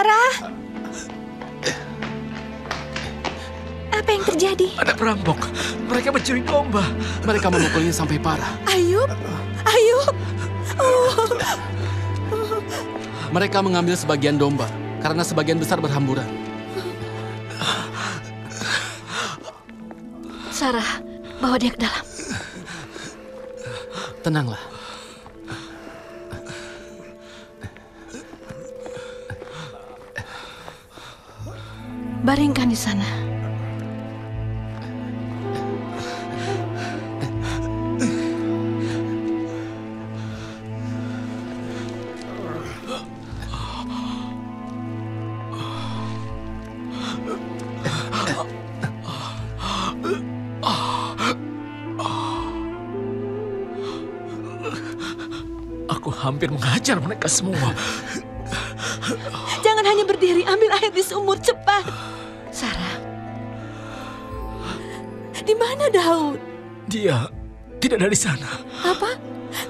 Sarah! Apa yang terjadi? Ada perampok. Mereka mencuri domba. Mereka memukulnya sampai parah. Ayub! Ayub! Oh. Mereka mengambil sebagian domba, karena sebagian besar berhamburan. Sarah, bawa dia ke dalam. Tenanglah. Baringkan di sana. Aku hampir menghajar mereka semua. Jangan hanya berdiri, ambil air di sumur, cepat. Sarah, di mana Daud? Dia tidak ada di sana. Apa?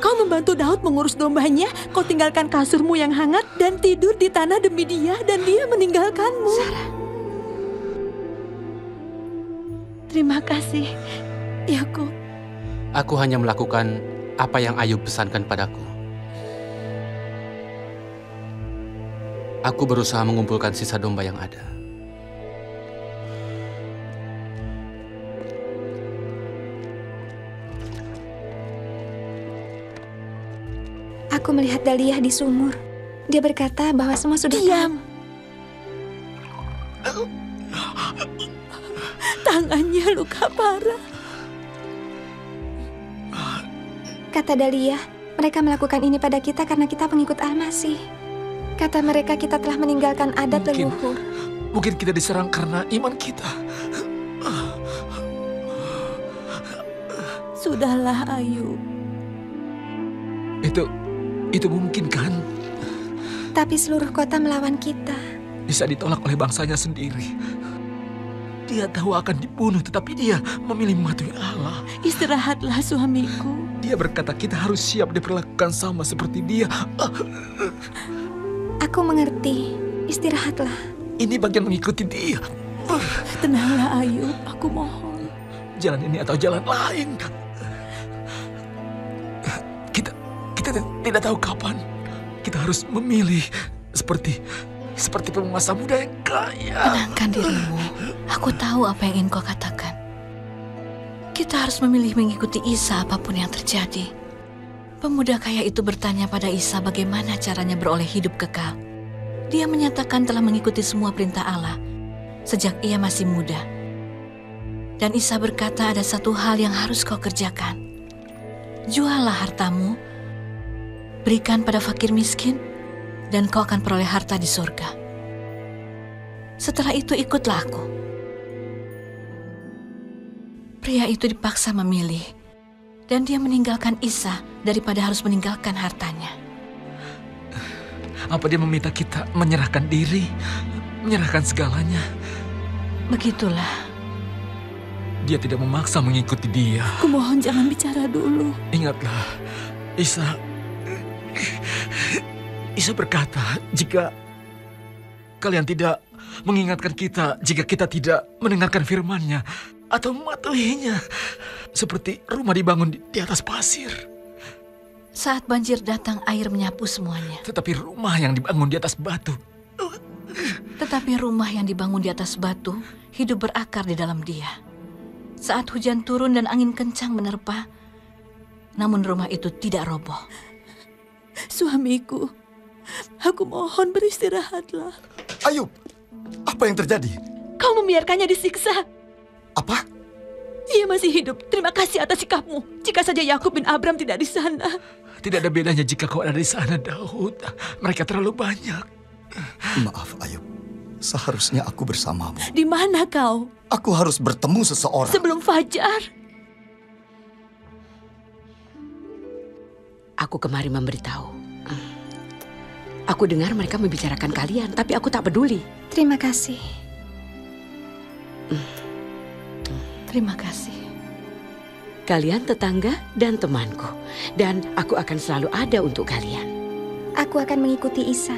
Kau membantu Daud mengurus dombanya, kau tinggalkan kasurmu yang hangat dan tidur di tanah demi dia, dan dia meninggalkanmu. Sarah. Terima kasih, Yakub. Aku hanya melakukan apa yang Ayub pesankan padaku. Aku berusaha mengumpulkan sisa domba yang ada. Aku melihat Dahlia di sumur. Dia berkata bahwa semua sudah diam. Tangannya luka parah. Kata Dahlia, mereka melakukan ini pada kita karena kita pengikut Al-Masih. Kata mereka kita telah meninggalkan adat leluhur. Mungkin kita diserang karena iman kita. Sudahlah, Ayub. Itu mungkin kan? Tapi seluruh kota melawan kita. Bisa ditolak oleh bangsanya sendiri. Dia tahu akan dibunuh, tetapi dia memilih mematuhi Allah. Istirahatlah, suamiku. Dia berkata kita harus siap diperlakukan sama seperti dia. Aku mengerti. Istirahatlah. Ini bagian mengikuti dia. Tenanglah, Ayub. Aku mohon. Jalan ini atau jalan lain. Kita tidak tahu kapan. Kita harus memilih seperti penguasa muda yang kaya. Tenangkan dirimu. Aku tahu apa yang ingin kau katakan. Kita harus memilih mengikuti Isa apapun yang terjadi. Pemuda kaya itu bertanya pada Isa bagaimana caranya beroleh hidup kekal. Dia menyatakan telah mengikuti semua perintah Allah sejak ia masih muda. Dan Isa berkata ada satu hal yang harus kau kerjakan. Juallah hartamu, berikan pada fakir miskin, dan kau akan peroleh harta di surga. Setelah itu ikutlah aku. Pria itu dipaksa memilih, dan dia meninggalkan Isa daripada harus meninggalkan hartanya. Apa dia meminta kita menyerahkan diri, menyerahkan segalanya? Begitulah. Dia tidak memaksa mengikuti dia. Kumohon jangan bicara dulu. Ingatlah, Isa berkata, jika kalian tidak mengingatkan kita, jika kita tidak mendengarkan firman-Nya atau mematuhinya, seperti rumah dibangun di atas pasir. Saat banjir datang, air menyapu semuanya. Tetapi rumah yang dibangun di atas batu. Tetapi rumah yang dibangun di atas batu hidup berakar di dalam dia. Saat hujan turun dan angin kencang menerpa, namun rumah itu tidak roboh. Suamiku, aku mohon beristirahatlah. Ayub, apa yang terjadi? Kau membiarkannya disiksa. Apa? Ia masih hidup. Terima kasih atas sikapmu. Jika saja Yakub bin Abram tidak di sana. Tidak ada bedanya jika kau ada di sana, Daud. Mereka terlalu banyak. Maaf, Ayub. Seharusnya aku bersamamu. Di mana kau? Aku harus bertemu seseorang. Sebelum fajar. Aku kemari memberitahu. Aku dengar mereka membicarakan kalian, tapi aku tak peduli. Terima kasih. Terima kasih. Kalian tetangga dan temanku, dan aku akan selalu ada untuk kalian. Aku akan mengikuti Isa.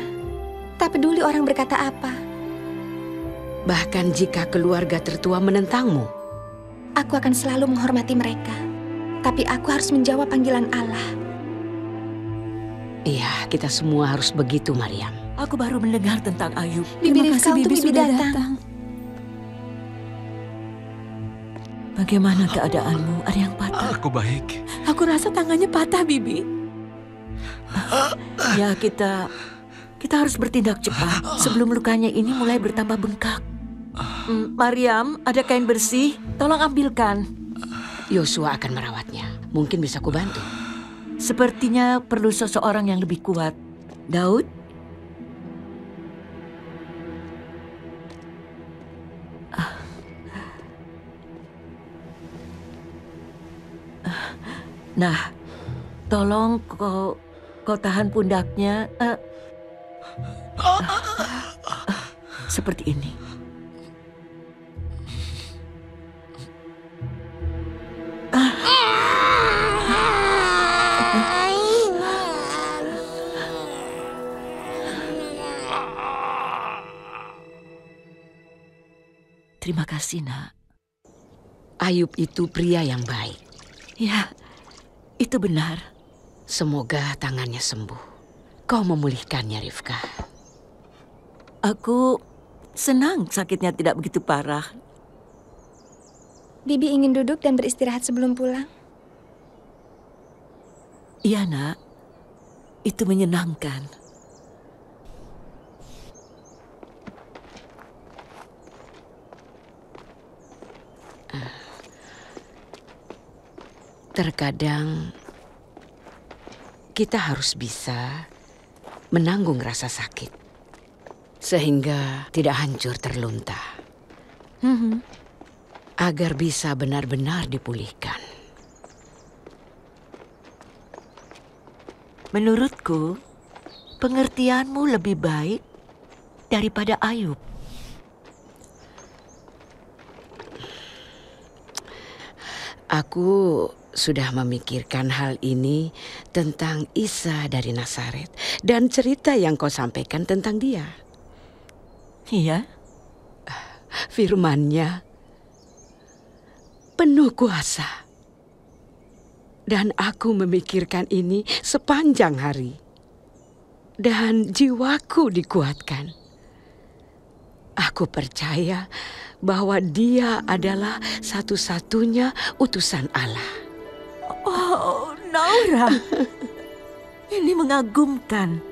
Tak peduli orang berkata apa. Bahkan jika keluarga tertua menentangmu. Aku akan selalu menghormati mereka. Tapi aku harus menjawab panggilan Allah. Iya, kita semua harus begitu, Maryam. Aku baru mendengar tentang Ayub. Bibi Rifka untuk Bibi datang. Bagaimana keadaanmu? Ada yang patah? Aku baik. Aku rasa tangannya patah, Bibi. Ya, kita harus bertindak cepat sebelum lukanya ini mulai bertambah bengkak. Maryam, ada kain bersih? Tolong ambilkan. Yosua akan merawatnya. Mungkin bisa kubantu. Sepertinya perlu seseorang yang lebih kuat. Daud? Nah, tolong kau tahan pundaknya. Seperti ini. Terima kasih, Nak. Ayub itu pria yang baik. Ya, itu benar. Semoga tangannya sembuh. Kau memulihkannya, Rifka. Aku senang sakitnya tidak begitu parah. Bibi ingin duduk dan beristirahat sebelum pulang. Iya, Nak. Itu menyenangkan. Terkadang kita harus bisa menanggung rasa sakit sehingga tidak hancur terlunta. Agar bisa benar-benar dipulihkan. Menurutku, pengertianmu lebih baik daripada Ayub. Aku sudah memikirkan hal ini tentang Isa dari Nazaret dan cerita yang kau sampaikan tentang dia. Iya? Firman-Nya penuh kuasa. Dan aku memikirkan ini sepanjang hari. Dan jiwaku dikuatkan. Aku percaya bahwa dia adalah satu-satunya utusan Allah. Oh, Naura. Ini mengagumkan.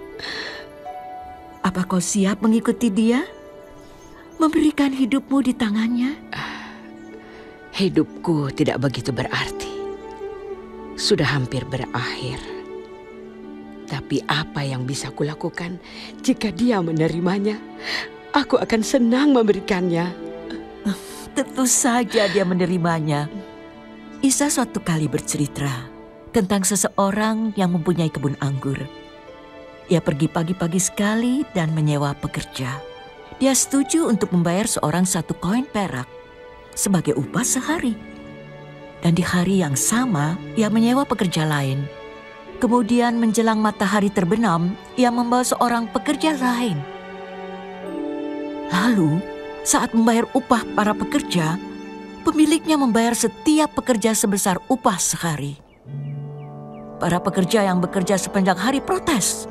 Apa kau siap mengikuti dia? Memberikan hidupmu di tangannya? Hidupku tidak begitu berarti. Sudah hampir berakhir. Tapi apa yang bisa kulakukan jika dia menerimanya? Aku akan senang memberikannya. Tentu saja dia menerimanya. Isa suatu kali bercerita tentang seseorang yang mempunyai kebun anggur. Ia pergi pagi-pagi sekali dan menyewa pekerja. Dia setuju untuk membayar seorang 1 koin perak sebagai upah sehari. Dan di hari yang sama, ia menyewa pekerja lain. Kemudian menjelang matahari terbenam, ia membawa seorang pekerja lain. Lalu, saat membayar upah para pekerja, pemiliknya membayar setiap pekerja sebesar upah sehari. Para pekerja yang bekerja sepanjang hari protes.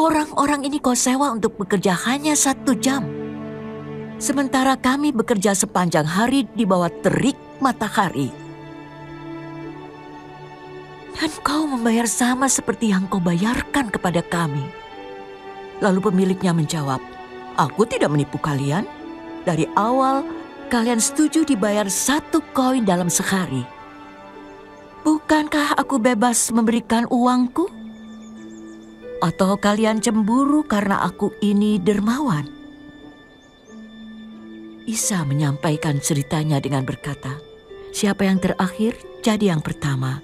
Orang-orang ini kau sewa untuk bekerja hanya 1 jam. Sementara kami bekerja sepanjang hari di bawah terik matahari. Dan kau membayar sama seperti yang kau bayarkan kepada kami. Lalu pemiliknya menjawab, aku tidak menipu kalian. Dari awal kalian setuju dibayar 1 koin dalam sehari. Bukankah aku bebas memberikan uangku? Atau kalian cemburu karena aku ini dermawan? Isa menyampaikan ceritanya dengan berkata, siapa yang terakhir jadi yang pertama,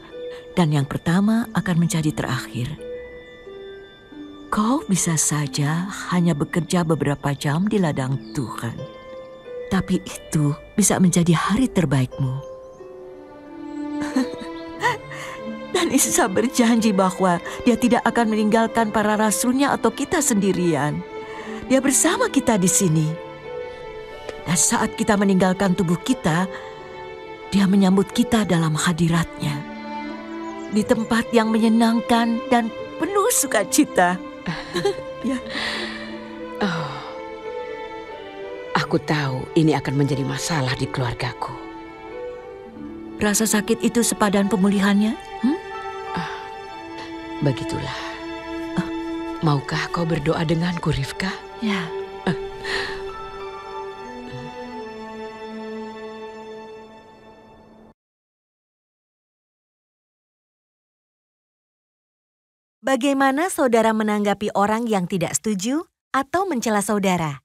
dan yang pertama akan menjadi terakhir. Kau bisa saja hanya bekerja beberapa jam di ladang Tuhan, tapi itu bisa menjadi hari terbaikmu. Dan Tuhan Isa berjanji bahwa Dia tidak akan meninggalkan para rasulnya atau kita sendirian. Dia bersama kita di sini. Dan saat kita meninggalkan tubuh kita, Dia menyambut kita dalam hadirat-Nya. Di tempat yang menyenangkan dan penuh sukacita. Ya. Oh, aku tahu ini akan menjadi masalah di keluargaku. Rasa sakit itu sepadan pemulihannya? Begitulah. Maukah kau berdoa denganku, Rifka? Ya. Bagaimana saudara menanggapi orang yang tidak setuju atau mencela saudara?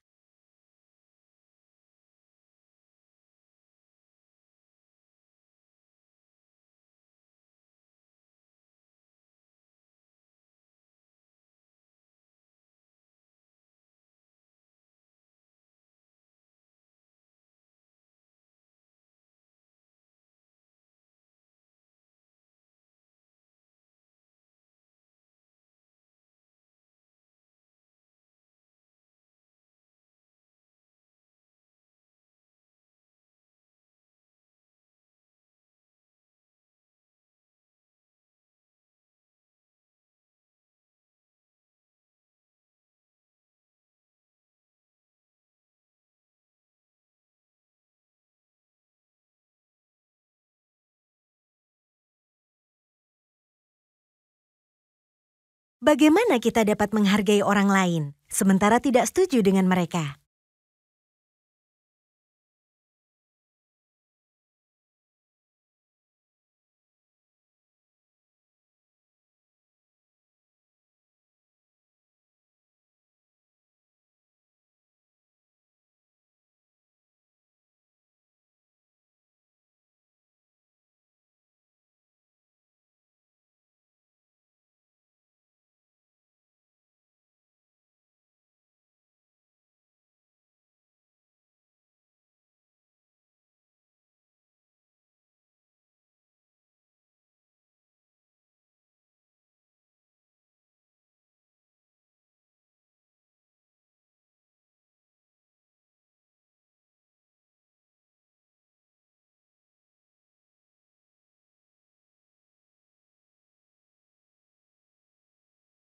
Bagaimana kita dapat menghargai orang lain, sementara tidak setuju dengan mereka?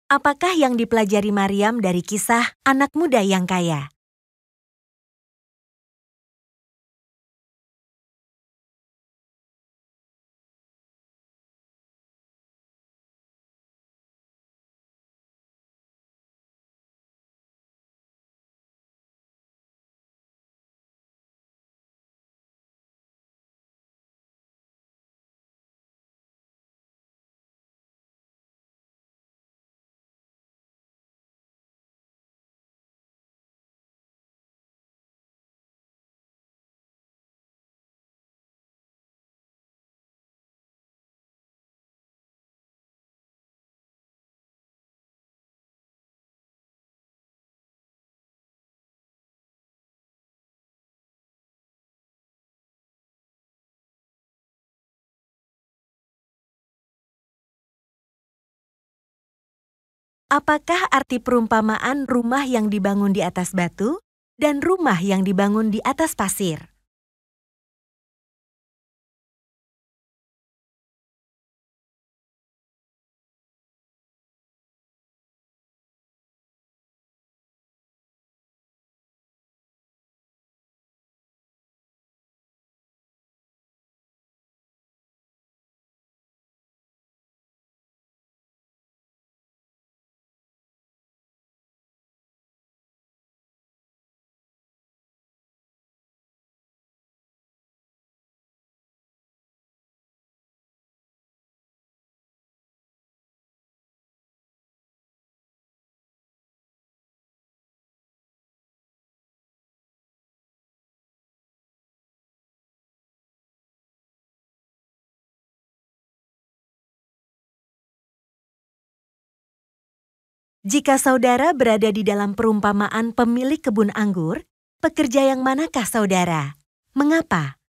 Apakah yang dipelajari Maryam dari kisah anak muda yang kaya? Apakah arti perumpamaan rumah yang dibangun di atas batu dan rumah yang dibangun di atas pasir? Jika saudara berada di dalam perumpamaan pemilik kebun anggur, pekerja yang manakah saudara? Mengapa?